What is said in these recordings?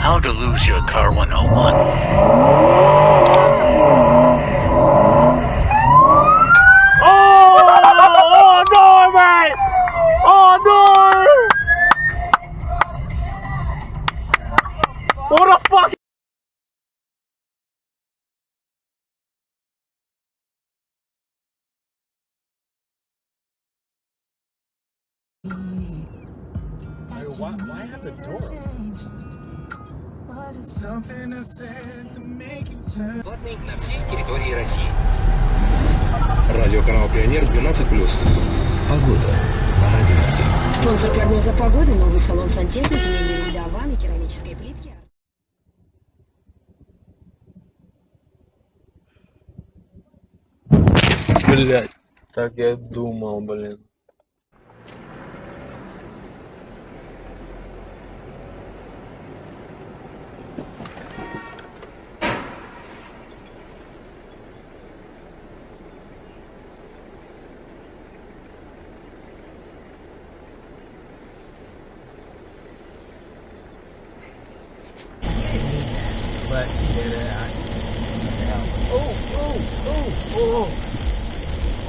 How to lose your car 101. Oh no, mate! Oh no! What the fuck? Why have the door open? На всей территории России. Радиоканал «Пионер» 12+. Погода на радио 7. Спонсор прогноза погоды — новый салон сантехники, мебели Даван и керамической плитки. Блять, так я думал, блин.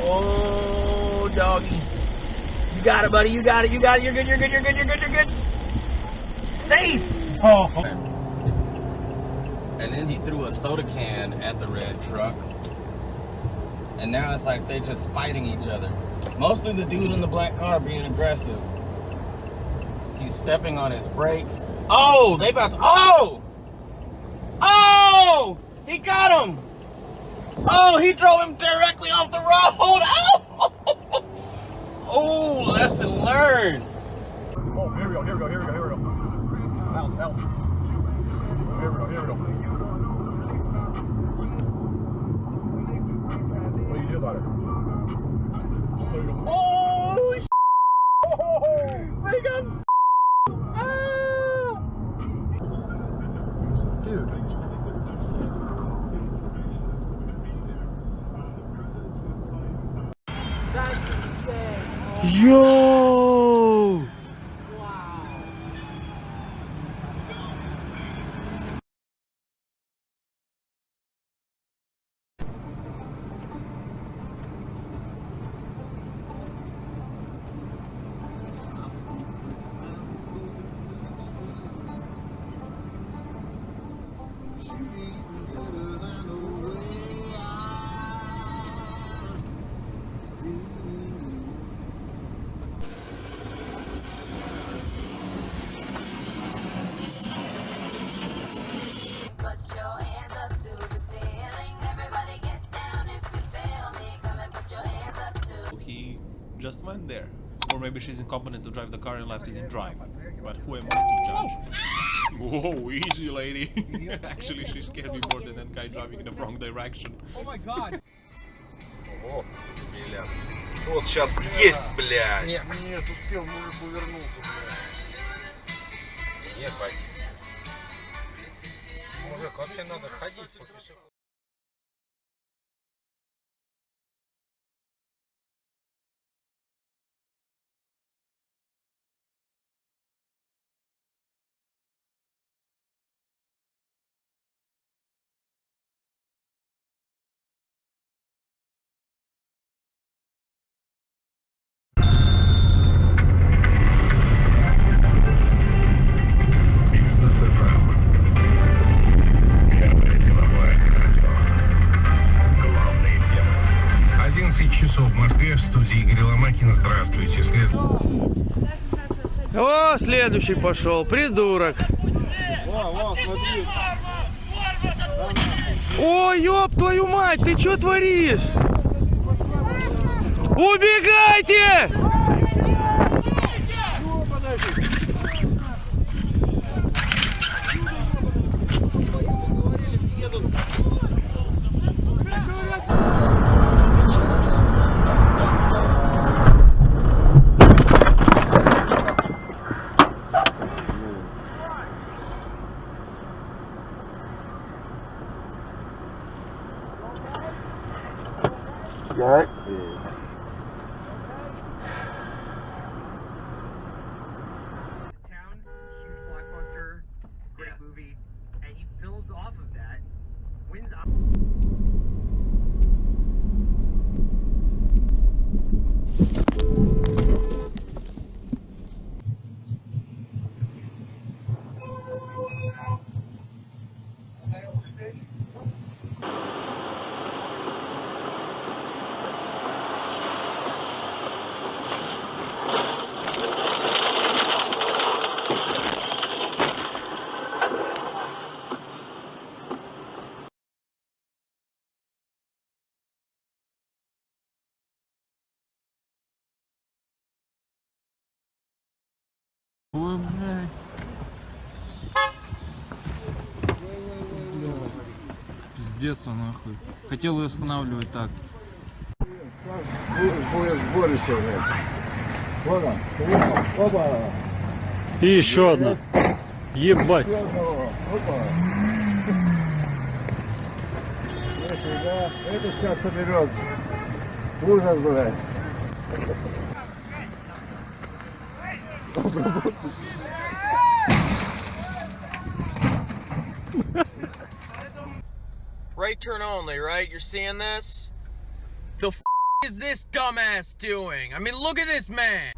Oh, doggy. You got it, buddy. You got it. You got it. You're good. You're good. You're good. You're good. You're good. Safe. Oh. And then he threw a soda can at the red truck. And now it's like they're just fighting each other. Mostly the dude in the black car being aggressive. He's stepping on his brakes. Oh, they about to, oh! Oh! He got him! Oh, he drove him directly off the road! Oh! Oh, lesson learned! Oh, here we go, here we go, here we go, here we go. Help, help. Here we go, here we go. What do you do about it? Oh, sh**! Oh, they got dude. Yo! He just went there. Or maybe she's incompetent to drive the car and left it in drive. But who am I to judge? Whoa, easy lady. Actually, she scared me more than that guy driving in the wrong direction. Oh my god. Ого, блядь. Вот сейчас есть, блядь. Нет, успел мужик увернуться, блядь. Ебать. Мужик, вообще надо ходить по пешеходу. Часов в Москве, в студии Игоря Ломакина. Здравствуйте. О, следующий пошел, придурок. Во, смотри. О, ёб твою мать, ты что творишь? Убегайте! You alright? Yeah. Ой, блядь. Пиздец, он нахуй. Хотел ее останавливать так. И еще одна. Ебать. Это сейчас соберет. Ужас, блядь. Right turn only, right? You're seeing this? The f is this dumbass doing? I mean, look at this man!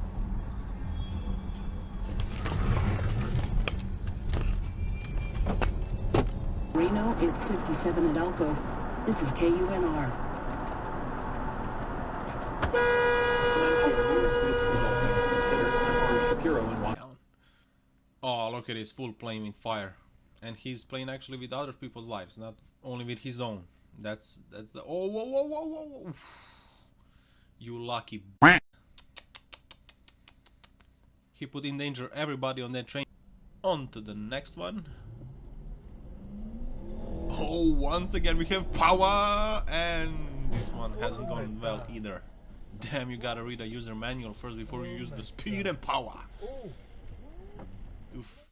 Reno, it's 57 Adalco. This is KUNR. Oh, look at his full plane with fire. And he's playing actually with other people's lives, not only with his own. That's the... Oh, whoa, whoa, whoa, whoa, whoa. You lucky b****. He put in danger everybody on that train. On to the next one. Oh, once again we have power, and this one hasn't gone well either. Damn, you gotta read a user manual first before you use the speed and power. Oof.